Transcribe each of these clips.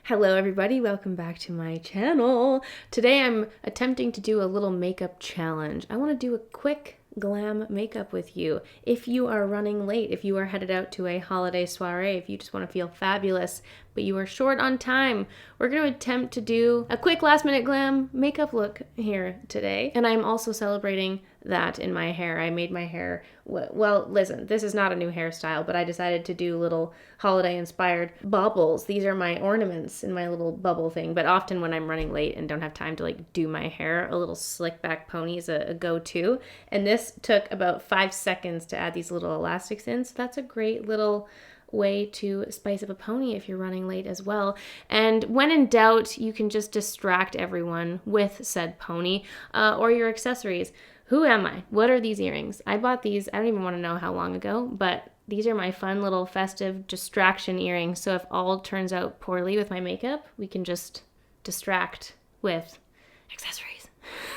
Hello everybody, welcome back to my channel. Today I'm attempting to do a little makeup challenge. I want to do a quick glam makeup with you. If you are running late, if you are headed out to a holiday soiree, if you just want to feel fabulous, but you are short on time, we're going to attempt to do a quick last minute glam makeup look here today. And I'm also celebrating that in my hair. I made my hair, well, listen, this is not a new hairstyle, but I decided to do little holiday inspired baubles. These are my ornaments in my little bubble thing, but often when I'm running late and don't have time to like do my hair, a little slick back pony is a go-to. And this took about 5 seconds to add these little elastics in, so that's a great little way to spice up a pony if you're running late as well. And when in doubt, you can just distract everyone with said pony or your accessories. Who am I? What are these earrings? I bought these, I don't even want to know how long ago, but these are my fun little festive distraction earrings. So if all turns out poorly with my makeup, we can just distract with accessories.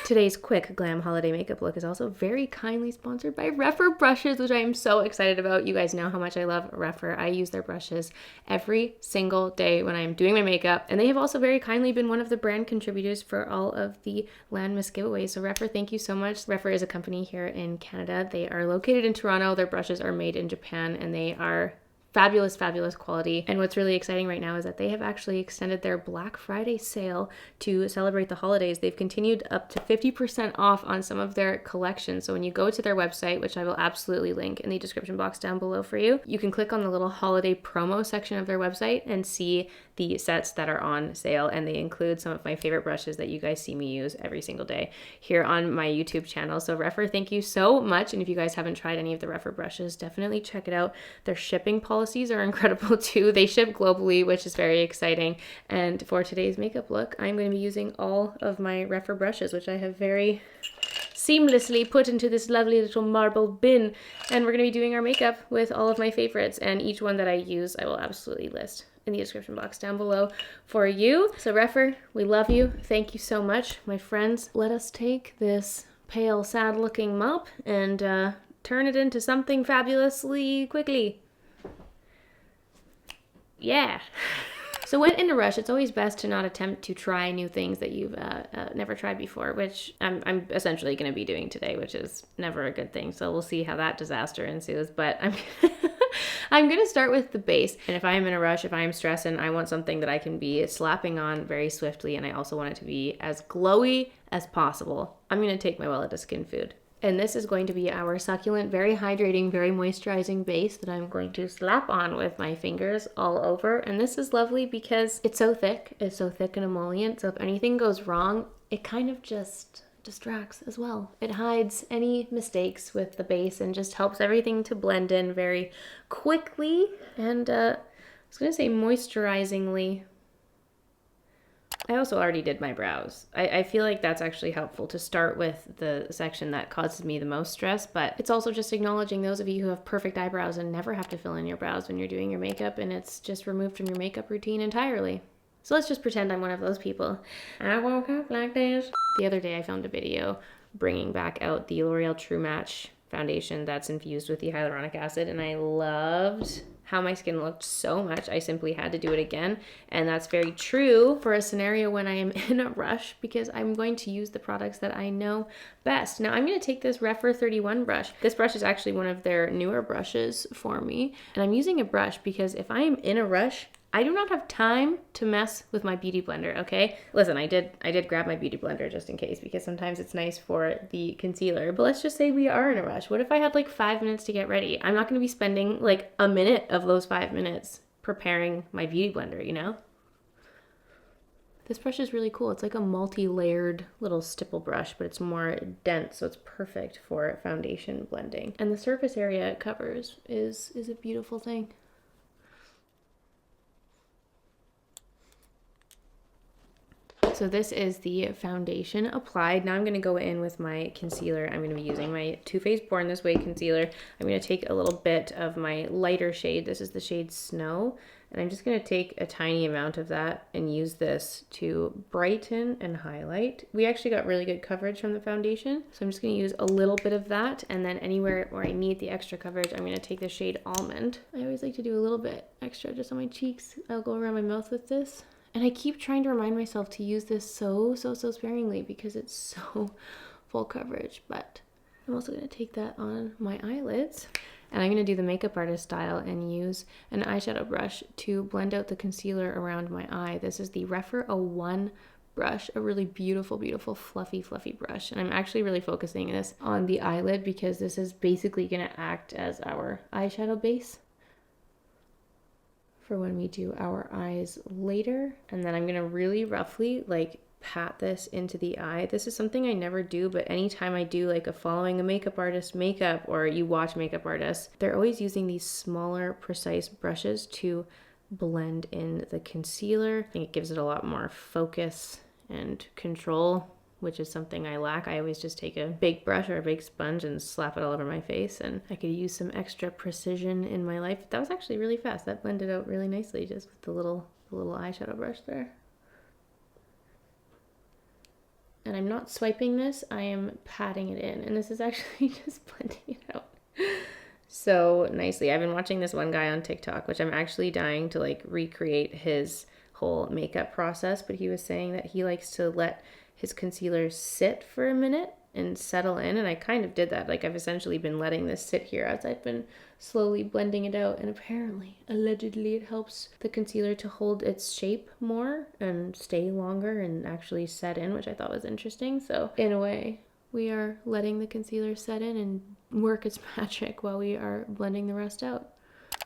Today's quick glam holiday makeup look is also very kindly sponsored by Rephr brushes, which I am so excited about. You guys know how much I love Rephr. I use their brushes every single day when I'm doing my makeup, and they have also very kindly been one of the brand contributors for all of the Landmas giveaways. So Rephr, thank you so much. Rephr is a company here in Canada. They are located in Toronto. Their brushes are made in Japan, and they are fabulous, fabulous quality. And what's really exciting right now is that they have actually extended their Black Friday sale to celebrate the holidays. They've continued up to 50% off on some of their collections. So when you go to their website, which I will absolutely link in the description box down below for you, you can click on the little holiday promo section of their website and see the sets that are on sale. And they include some of my favorite brushes that you guys see me use every single day here on my YouTube channel. So Rephr, thank you so much. And if you guys haven't tried any of the Rephr brushes, definitely check it out. Their shipping policies are incredible too. They ship globally, which is very exciting. And for today's makeup look, I'm going to be using all of my Rephr brushes, which I have very seamlessly put into this lovely little marble bin. And we're going to be doing our makeup with all of my favorites. And each one that I use, I will absolutely list in the description box down below for you. So Rephr, we love you. Thank you so much, my friends. Let us take this pale, sad looking mop and turn it into something fabulously quickly. Yeah. So when in a rush, it's always best to not attempt to try new things that you've never tried before, which I'm essentially going to be doing today, which is never a good thing. So we'll see how that disaster ensues. But I'm going to start with the base. And if I am in a rush, if I am stressing, I want something that I can be slapping on very swiftly. And I also want it to be as glowy as possible. I'm going to take my Welleda Skin Food. And this is going to be our succulent, very hydrating, very moisturizing base that I'm going to slap on with my fingers all over. And this is lovely because it's so thick. It's so thick and emollient. So if anything goes wrong, it kind of just distracts as well. It hides any mistakes with the base and just helps everything to blend in very quickly. And I was going to say moisturizingly. I also already did my brows. I feel like that's actually helpful to start with the section that causes me the most stress, but it's also just acknowledging those of you who have perfect eyebrows and never have to fill in your brows when you're doing your makeup, and it's just removed from your makeup routine entirely. So let's just pretend I'm one of those people. I woke up like this. The other day I filmed a video bringing back out the L'Oreal True Match foundation that's infused with the hyaluronic acid, and I loved how my skin looked so much. I simply had to do it again. And that's very true for a scenario when I am in a rush, because I'm going to use the products that I know best. Now I'm going to take this Rephr 31 brush. This brush is actually one of their newer brushes for me. And I'm using a brush because if I am in a rush, I do not have time to mess with my beauty blender, okay? Listen, I did grab my beauty blender just in case, because sometimes it's nice for the concealer. But let's just say we are in a rush. What if I had like 5 minutes to get ready? I'm not going to be spending like a minute of those 5 minutes preparing my beauty blender, you know? This brush is really cool. It's like a multi-layered little stipple brush, but it's more dense, so it's perfect for foundation blending. And the surface area it covers is a beautiful thing. So this is the foundation applied. Now I'm going to go in with my concealer. I'm going to be using my Too Faced Born This Way concealer. I'm going to take a little bit of my lighter shade. This is the shade Snow. And I'm just going to take a tiny amount of that and use this to brighten and highlight. We actually got really good coverage from the foundation. So I'm just going to use a little bit of that. And then anywhere where I need the extra coverage, I'm going to take the shade Almond. I always like to do a little bit extra just on my cheeks. I'll go around my mouth with this And I keep trying to remind myself to use this so sparingly because it's so full coverage. But I'm also going to take that on my eyelids. And I'm going to do the makeup artist style and use an eyeshadow brush to blend out the concealer around my eye. This is the Refer A1 brush, a really beautiful fluffy brush. And I'm actually really focusing this on the eyelid because this is basically going to act as our eyeshadow base for when we do our eyes later. And then I'm going to really roughly like pat this into the eye. This is something I never do, but anytime I do like a following a makeup artist makeup, or you watch makeup artists, they're always using these smaller precise brushes to blend in the concealer. I think it gives it a lot more focus and control, which is something I lack. I always just take a big brush or a big sponge and slap it all over my face, and I could use some extra precision in my life. That was actually really fast. That blended out really nicely just with the little eyeshadow brush there. And I'm not swiping this, I am patting it in. And this is actually just blending it out so nicely. I've been watching this one guy on TikTok, which I'm actually dying to like recreate his whole makeup process. But he was saying that he likes to let his concealer sit for a minute and settle in. And I kind of did that. Like I've essentially been letting this sit here as I've been slowly blending it out. And apparently, allegedly, it helps the concealer to hold its shape more and stay longer and actually set in, which I thought was interesting. So in a way, we are letting the concealer set in and work its magic while we are blending the rest out.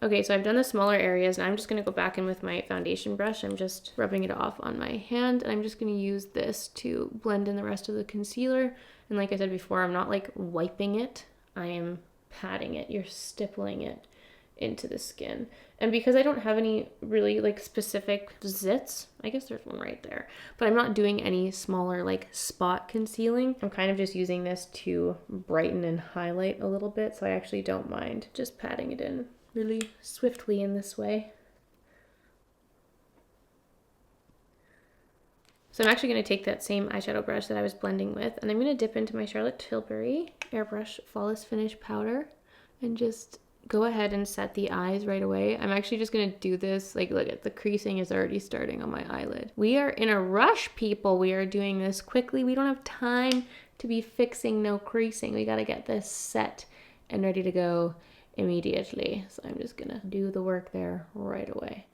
Okay, so I've done the smaller areas, and I'm just going to go back in with my foundation brush. I'm just rubbing it off on my hand, and I'm just going to use this to blend in the rest of the concealer. And like I said before, I'm not like wiping it. I am patting it. You're stippling it into the skin. And because I don't have any really like specific zits, I guess there's one right there, but I'm not doing any smaller like spot concealing. I'm kind of just using this to brighten and highlight a little bit, so I actually don't mind just patting it in really swiftly in this way. So I'm actually going to take that same eyeshadow brush that I was blending with, and I'm going to dip into my Charlotte Tilbury Airbrush Flawless Finish Powder and just go ahead and set the eyes right away. I'm actually just going to do this, like look at the creasing is already starting on my eyelid. We are in a rush, people. We are doing this quickly. We don't have time to be fixing no creasing. We got to get this set and ready to go immediately. So I'm just gonna do the work there right away.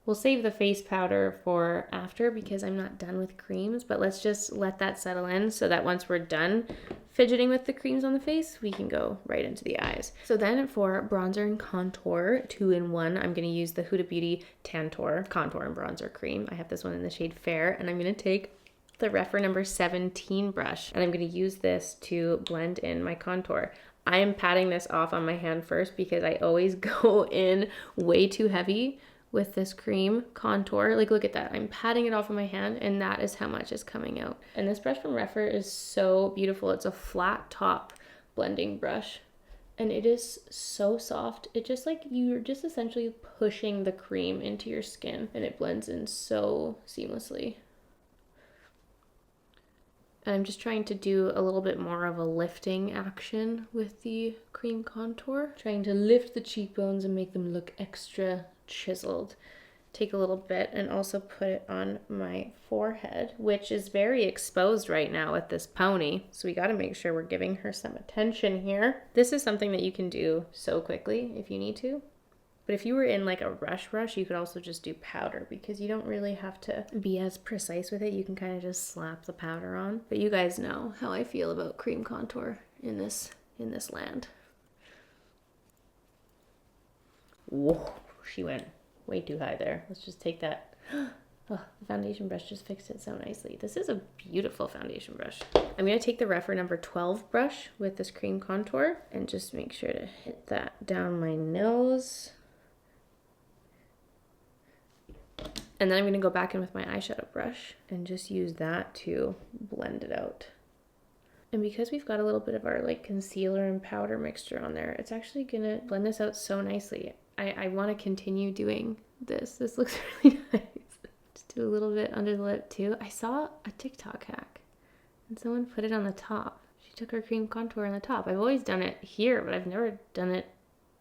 We'll save the face powder for after because I'm not done with creams, but let's just let that settle in so that once we're done fidgeting with the creams on the face, we can go right into the eyes. So then for bronzer and contour, 2-in-1, I'm gonna use the Huda Beauty Tantour Contour and Bronzer Cream. I have this one in the shade Fair, and I'm gonna take the Refer number 17 brush, and I'm gonna use this to blend in my contour. I am patting this off on my hand first because I always go in way too heavy with this cream contour. Like look at that, I'm patting it off on my hand, and that is how much is coming out. And this brush from Refer is so beautiful. It's a flat top blending brush, and it is so soft. It just like, you're just essentially pushing the cream into your skin, and it blends in so seamlessly. And I'm just trying to do a little bit more of a lifting action with the cream contour. Trying to lift the cheekbones and make them look extra chiseled. Take a little bit and also put it on my forehead, which is very exposed right now with this pony. So we got to make sure we're giving her some attention here. This is something that you can do so quickly if you need to. But if you were in like a rush, you could also just do powder because you don't really have to be as precise with it. You can kind of just slap the powder on. But you guys know how I feel about cream contour in this land. Whoa, she went way too high there. Let's just take that. Oh, the foundation brush just fixed it so nicely. This is a beautiful foundation brush. I'm going to take the Refer number 12 brush with this cream contour and just make sure to hit that down my nose. And then I'm going to go back in with my eyeshadow brush and just use that to blend it out. And because we've got a little bit of our like concealer and powder mixture on there, it's actually going to blend this out so nicely. I want to continue doing this. This looks really nice. Just do a little bit under the lip too. I saw a TikTok hack and someone put it on the top. She took her cream contour on the top. I've always done it here, but I've never done it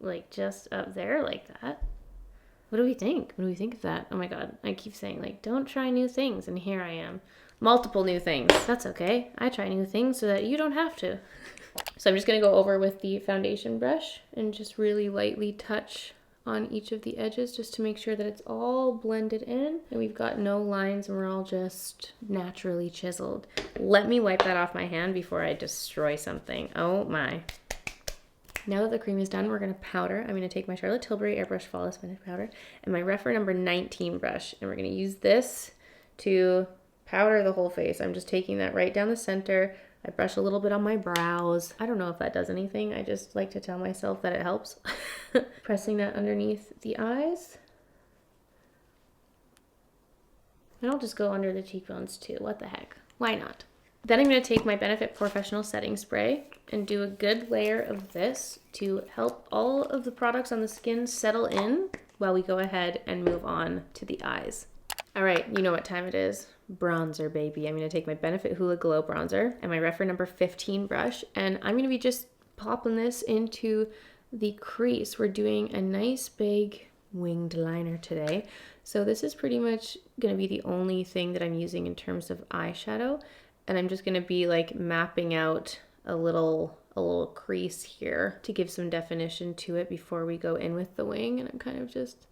like just up there like that. What do we think? What do we think of that? Oh my God, I keep saying like, don't try new things, and here I am. Multiple new things. That's okay. I try new things so that you don't have to. So I'm just gonna go over with the foundation brush and just really lightly touch on each of the edges just to make sure that it's all blended in and we've got no lines and we're all just naturally chiseled. Let me wipe that off my hand before I destroy something. Oh my. Now that the cream is done, we're gonna powder. I'm gonna take my Charlotte Tilbury Airbrush Flawless Finish Powder and my Refer number 19 brush, and we're gonna use this to powder the whole face. I'm just taking that right down the center. I brush a little bit on my brows. I don't know if that does anything. I just like to tell myself that it helps. Pressing that underneath the eyes. And I'll just go under the cheekbones too. What the heck? Why not? Then I'm going to take my Benefit Professional Setting Spray and do a good layer of this to help all of the products on the skin settle in while we go ahead and move on to the eyes. All right, you know what time it is. Bronzer, baby. I'm going to take my Benefit Hoola Glow Bronzer and my Refer number 15 brush, and I'm going to be just popping this into the crease. We're doing a nice big winged liner today. So this is pretty much going to be the only thing that I'm using in terms of eyeshadow, and I'm just going to be like mapping out a little crease here to give some definition to it before we go in with the wing, and I'm kind of just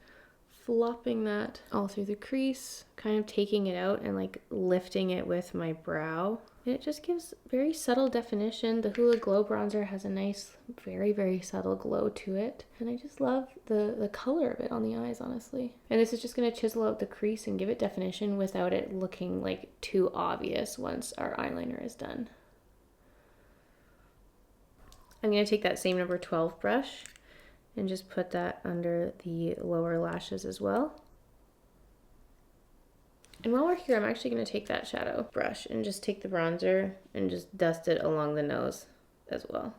flopping that all through the crease, kind of taking it out and like lifting it with my brow. And it just gives very subtle definition. The Hoola Glow Bronzer has a nice, very, very subtle glow to it. And I just love the color of it on the eyes, honestly. And this is just going to chisel out the crease and give it definition without it looking like too obvious once our eyeliner is done. I'm going to take that same number 12 brush and just put that under the lower lashes as well. And while we're here, I'm actually going to take that shadow brush and just take the bronzer and just dust it along the nose as well.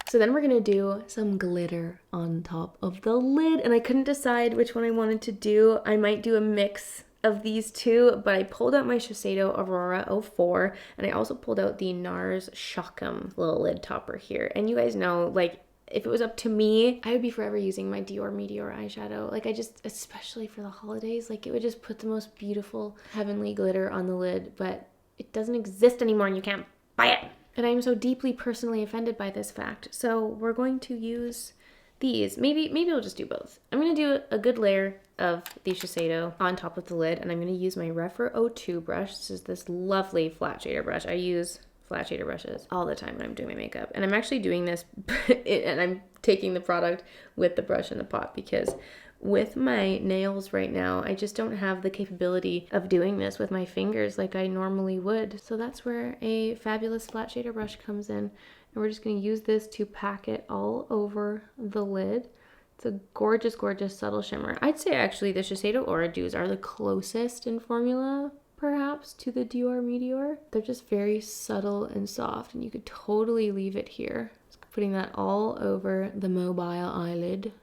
So then we're going to do some glitter on top of the lid, and I couldn't decide which one I wanted to do. I might do a mix of these two, but I pulled out my Shiseido Aurora 04, and I also pulled out the NARS Shockum little lid topper here. And you guys know, like, if it was up to me, I would be forever using my Dior Meteor eyeshadow. Like, I just, especially for the holidays, like, it would just put the most beautiful heavenly glitter on the lid, but it doesn't exist anymore and you can't buy it. And I'm so deeply personally offended by this fact. So we're going to use these. Maybe we'll just do both. I'm going to do a good layer of the Shiseido on top of the lid, and I'm going to use my Refer 02 brush. This is this lovely flat shader brush. I use flat shader brushes all the time when I'm doing my makeup. And I'm actually doing this and I'm taking the product with the brush in the pot because with my nails right now, I just don't have the capability of doing this with my fingers like I normally would. So that's where a fabulous flat shader brush comes in. And we're just going to use this to pack it all over the lid. It's a gorgeous, gorgeous subtle shimmer. I'd say actually the Shiseido Aura Dews are the closest in formula perhaps to the Dior Meteor. They're just very subtle and soft, and you could totally leave it here. Just putting that all over the mobile eyelid.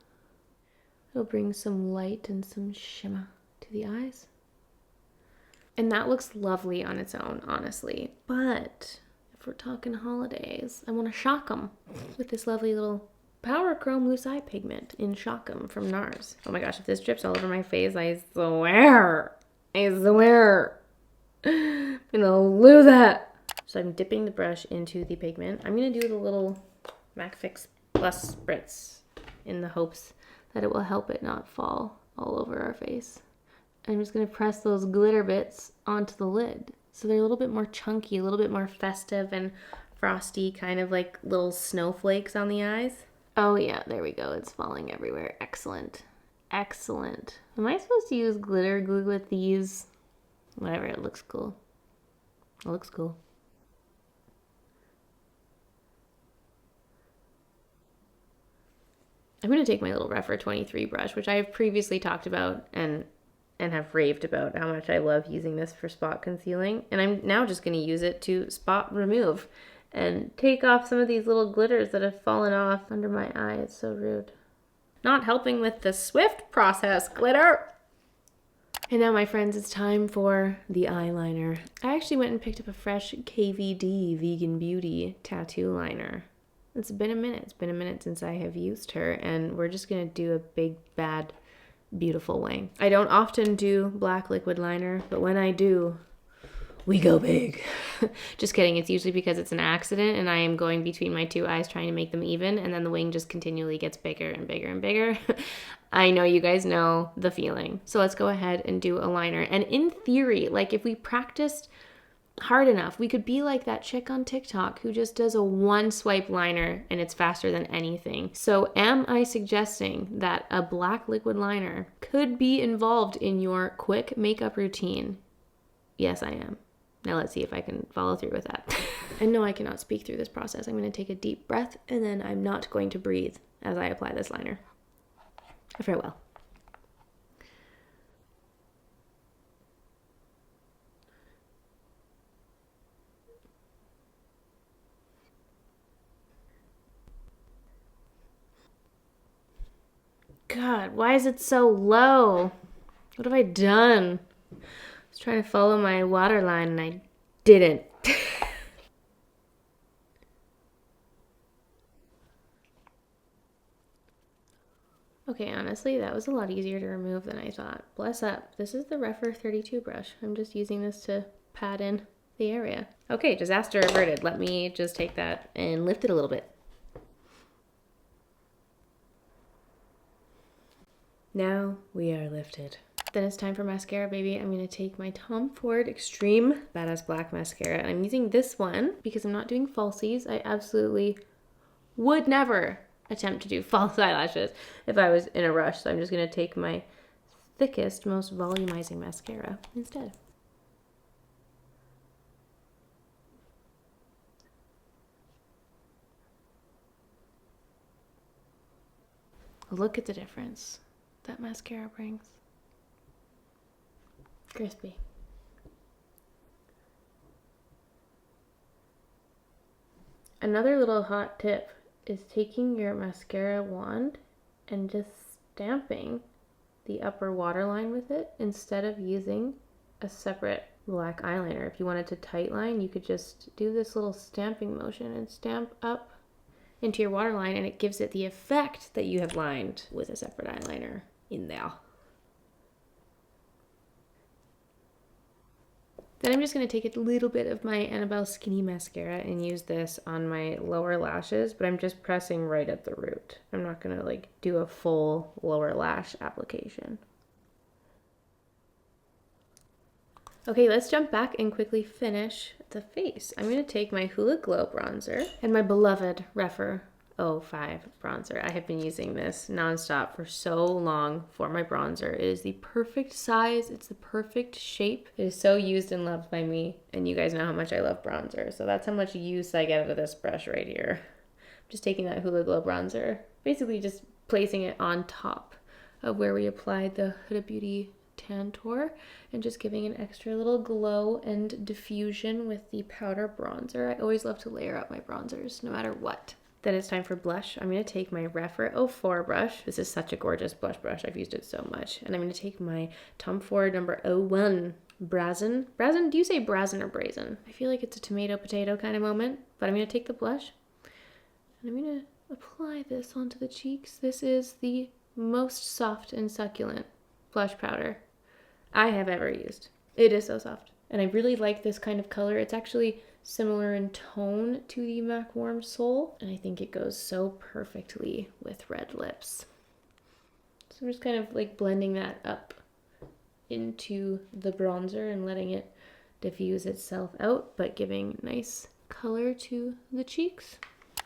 It'll bring some light and some shimmer to the eyes. And that looks lovely on its own, honestly. But if we're talking holidays, I want to shock them with this lovely little Power Chrome Loose Eye Pigment in Shockum from NARS. Oh my gosh, if this drips all over my face, I swear. I'm gonna lose that. So I'm dipping the brush into the pigment. I'm gonna do the little MAC Fix Plus spritz in the hopes that it will help it not fall all over our face. I'm just gonna press those glitter bits onto the lid. So they're a little bit more chunky, a little bit more festive and frosty, kind of like little snowflakes on the eyes. Oh yeah, there we go. It's falling everywhere. Excellent. Excellent. Am I supposed to use glitter glue with these? Whatever, it looks cool. It looks cool. I'm going to take my little Refer 23 brush, which I have previously talked about and have raved about how much I love using this for spot concealing. And I'm now just going to use it to spot remove and take off some of these little glitters that have fallen off under my eye. It's so rude. Not helping with the swift process, glitter. And now, my friends, it's time for the eyeliner. I actually went and picked up a fresh KVD Vegan Beauty tattoo liner. It's been a minute. It's been a minute since I have used her, and we're just going to do a big, bad beautiful wing. I don't often do black liquid liner, but when I do, we go big. Just kidding. It's usually because it's an accident and I am going between my two eyes trying to make them even, and then the wing just continually gets bigger and bigger and bigger. I know you guys know the feeling. So let's go ahead and do a liner. And in theory, like if we practiced hard enough, we could be like that chick on TikTok who just does a one swipe liner and it's faster than anything. So am I suggesting that a black liquid liner could be involved in your quick makeup routine? Yes, I am. Now let's see if I can follow through with that. I know I cannot speak through this process. I'm going to take a deep breath and then I'm not going to breathe as I apply this liner. Farewell. God, why is it so low? What have I done? I was trying to follow my waterline and I didn't. Okay, honestly, that was a lot easier to remove than I thought. Bless up. This is the Refer 32 brush. I'm just using this to pat in the area. Okay, disaster averted. Let me just take that and lift it a little bit. Now we are lifted. Then it's time for mascara, baby. I'm gonna take my Tom Ford Extreme Badass Black Mascara, and I'm using this one because I'm not doing falsies. I absolutely would never attempt to do false eyelashes if I was in a rush, so I'm just gonna take my thickest, most volumizing mascara instead. Look at the difference that mascara brings. Crispy. Another little hot tip is taking your mascara wand and just stamping the upper waterline with it instead of using a separate black eyeliner. If you wanted to tightline, you could just do this little stamping motion and stamp up into your waterline, and it gives it the effect that you have lined with a separate eyeliner in there. Then I'm just going to take a little bit of my Annabelle Skinny Mascara and use this on my lower lashes, but I'm just pressing right at the root. I'm not going to like do a full lower lash application. Okay, let's jump back and quickly finish the face. I'm going to take my Hoola Glow bronzer and my beloved Refer 05 bronzer. I have been using this nonstop for so long for my bronzer. It is the perfect size. It's the perfect shape. It is so used and loved by me, and you guys know how much I love bronzer. So that's how much use I get out of this brush right here. I'm just taking that Hoola Glow bronzer, basically just placing it on top of where we applied the Huda Beauty Tantour and just giving an extra little glow and diffusion with the powder bronzer. I always love to layer up my bronzers no matter what. Then it's time for blush. I'm going to take my Refer 04 brush. This is such a gorgeous blush brush. I've used it so much. And I'm going to take my Tom Ford number 01 Brazen. Brazen? Do you say brazen or brazen? I feel like it's a tomato potato kind of moment. But I'm going to take the blush and I'm going to apply this onto the cheeks. This is the most soft and succulent blush powder I have ever used. It is so soft. And I really like this kind of color. It's actually similar in tone to the MAC Warm Soul, and I think it goes so perfectly with red lips. So I'm just kind of like blending that up into the bronzer and letting it diffuse itself out, but giving nice color to the cheeks.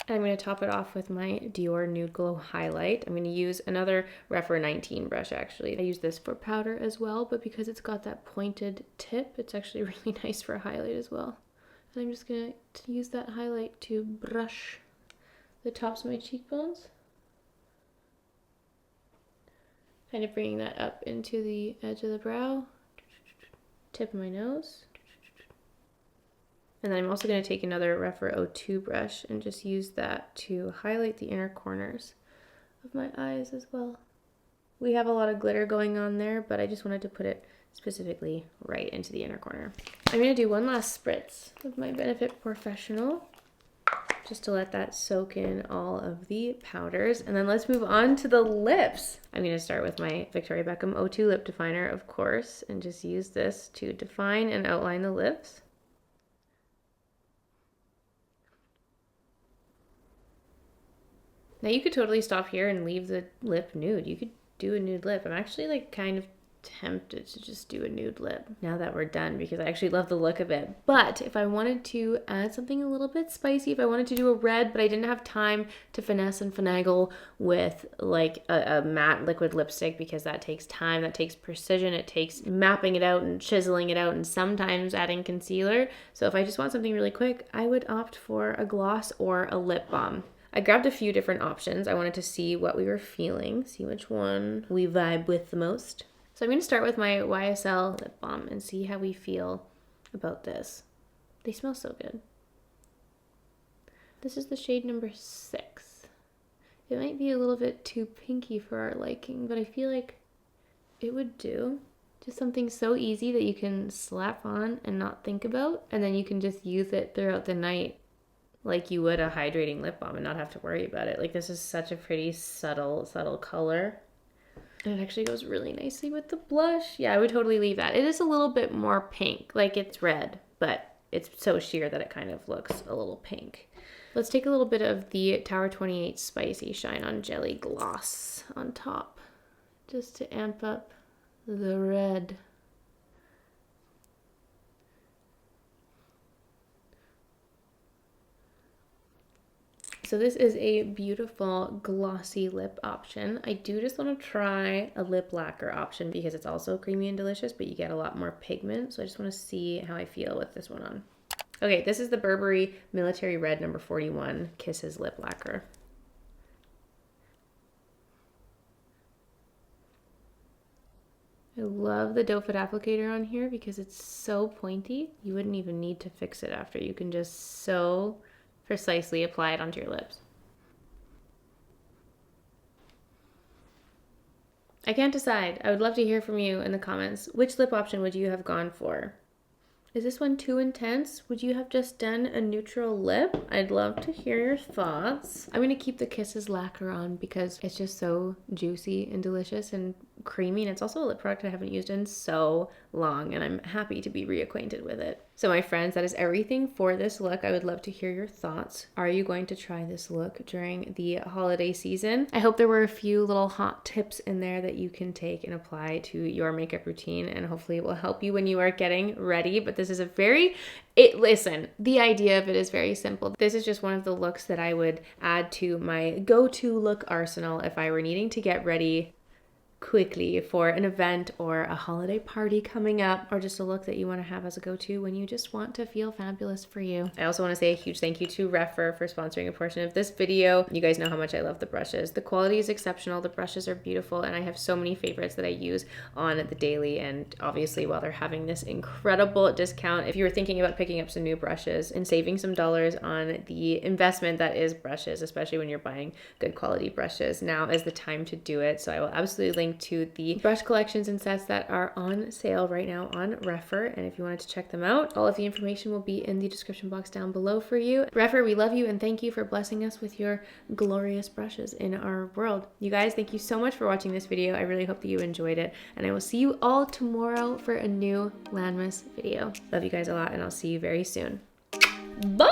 And I'm going to top it off with my Dior Nude Glow highlight. I'm going to use another Refer 19 brush actually. I use this for powder as well, but because it's got that pointed tip, it's actually really nice for a highlight as well. And I'm just going to use that highlight to brush the tops of my cheekbones. Kind of bringing that up into the edge of the brow, tip of my nose. And then I'm also going to take another Refer 02 brush and just use that to highlight the inner corners of my eyes as well. We have a lot of glitter going on there, but I just wanted to put it specifically right into the inner corner. I'm going to do one last spritz of my Benefit Professional just to let that soak in all of the powders. And then let's move on to the lips. I'm going to start with my Victoria Beckham O2 lip definer, of course, and just use this to define and outline the lips. Now you could totally stop here and leave the lip nude. You could do a nude lip. I'm actually like kind of tempted to just do a nude lip now that we're done because I actually love the look of it. But if I wanted to add something a little bit spicy, if I wanted to do a red, but I didn't have time to finesse and finagle with like a matte liquid lipstick because that takes time, that takes precision, it takes mapping it out and chiseling it out and sometimes adding concealer. So if I just want something really quick, I would opt for a gloss or a lip balm. I grabbed a few different options. I wanted to see what we were feeling, see which one we vibe with the most. So I'm going to start with my YSL lip balm and see how we feel about this. They smell so good. This is the shade number 6. It might be a little bit too pinky for our liking, but I feel like it would do. Just something so easy that you can slap on and not think about, and then you can just use it throughout the night like you would a hydrating lip balm and not have to worry about it. Like, this is such a pretty subtle color. And it actually goes really nicely with the blush. Yeah, I would totally leave that. It is a little bit more pink. Like, it's red, but it's so sheer that it kind of looks a little pink. Let's take a little bit of the Tower 28 Spicy Shine On Jelly Gloss on top, just to amp up the red. So this is a beautiful glossy lip option. I do just want to try a lip lacquer option because it's also creamy and delicious, but you get a lot more pigment. So I just want to see how I feel with this one on. Okay, this is the Burberry Military Red number 41 Kisses Lip Lacquer. I love the doe foot applicator on here because it's so pointy. You wouldn't even need to fix it after. You can just so precisely apply it onto your lips. I can't decide. I would love to hear from you in the comments. Which lip option would you have gone for? Is this one too intense? Would you have just done a neutral lip? I'd love to hear your thoughts. I'm going to keep the Kisses lacquer on because it's just so juicy and delicious and creamy, and it's also a lip product I haven't used in so long, and I'm happy to be reacquainted with it. So my friends, that is everything for this look. I would love to hear your thoughts. Are you going to try this look during the holiday season? I hope there were a few little hot tips in there that you can take and apply to your makeup routine, and hopefully it will help you when you are getting ready. But this is a listen, the idea of it is very simple. This is just one of the looks that I would add to my go-to look arsenal if I were needing to get ready quickly for an event or a holiday party coming up, or just a look that you want to have as a go-to when you just want to feel fabulous for you. I also want to say a huge thank you to Refer for sponsoring a portion of this video. You guys know how much I love the brushes. The quality is exceptional, the brushes are beautiful, and I have so many favorites that I use on the daily, and obviously while they're having this incredible discount, if you were thinking about picking up some new brushes and saving some dollars on the investment that is brushes, especially when you're buying good quality brushes, now is the time to do it. So I will absolutely link to the brush collections and sets that are on sale right now on Refer, and if you wanted to check them out, all of the information will be in the description box down below for you. Refer, we love you and thank you for blessing us with your glorious brushes in our world. You guys, thank you so much for watching this video. I really hope that you enjoyed it, and I will see you all tomorrow for a new Landmas video. Love you guys a lot, and I'll see you very soon. Bye!